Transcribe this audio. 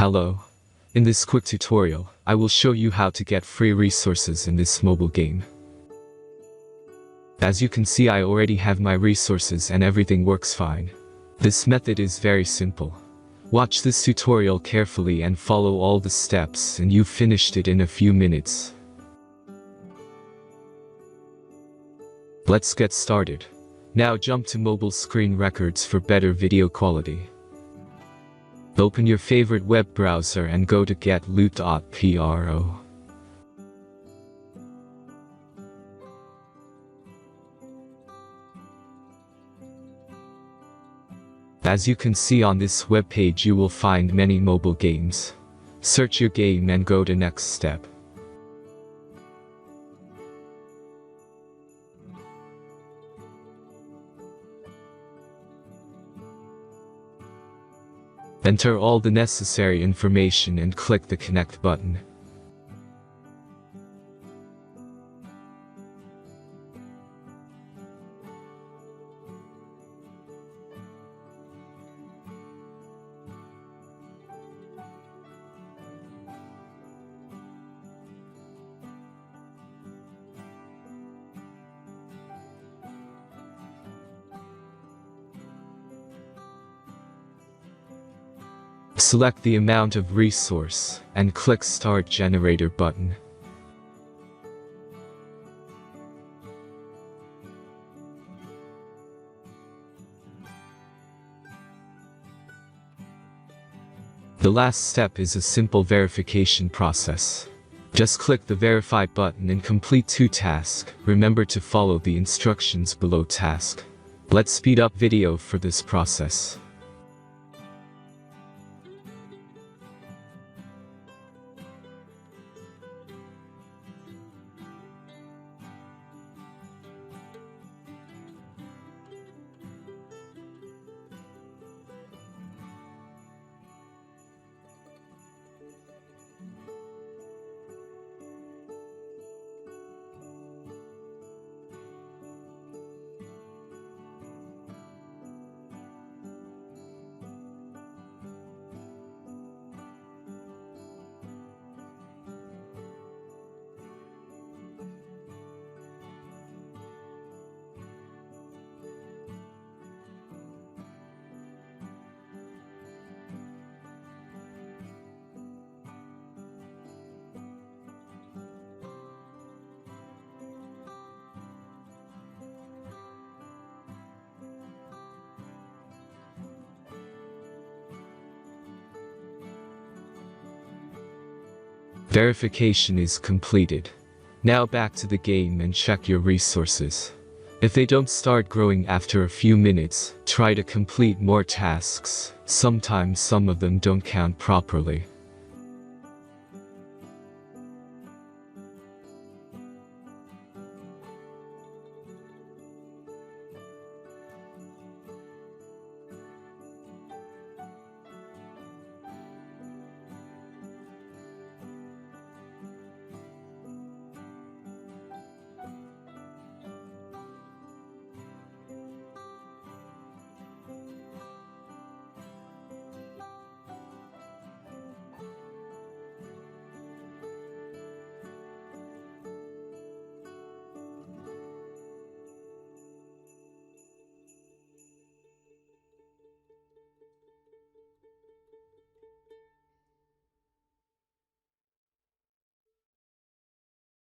Hello. In this quick tutorial, I will show you how to get free resources in this mobile game. As you can see, I already have my resources and everything works fine. This method is very simple. Watch this tutorial carefully and follow all the steps and you've finished it in a few minutes. Let's get started. Now jump to mobile screen records for better video quality. Open your favorite web browser and go to getloot.pro. As you can see on this web page, you will find many mobile games. Search your game and go to next step. Enter all the necessary information and click the connect button. Select the amount of resource and click Start Generator button. The last step is a simple verification process. Just click the Verify button and complete 2 tasks. Remember to follow the instructions below task. Let's speed up video for this process. Verification is completed. Now back to the game and check your resources. If they don't start growing after a few minutes, try to complete more tasks. Sometimes some of them don't count properly.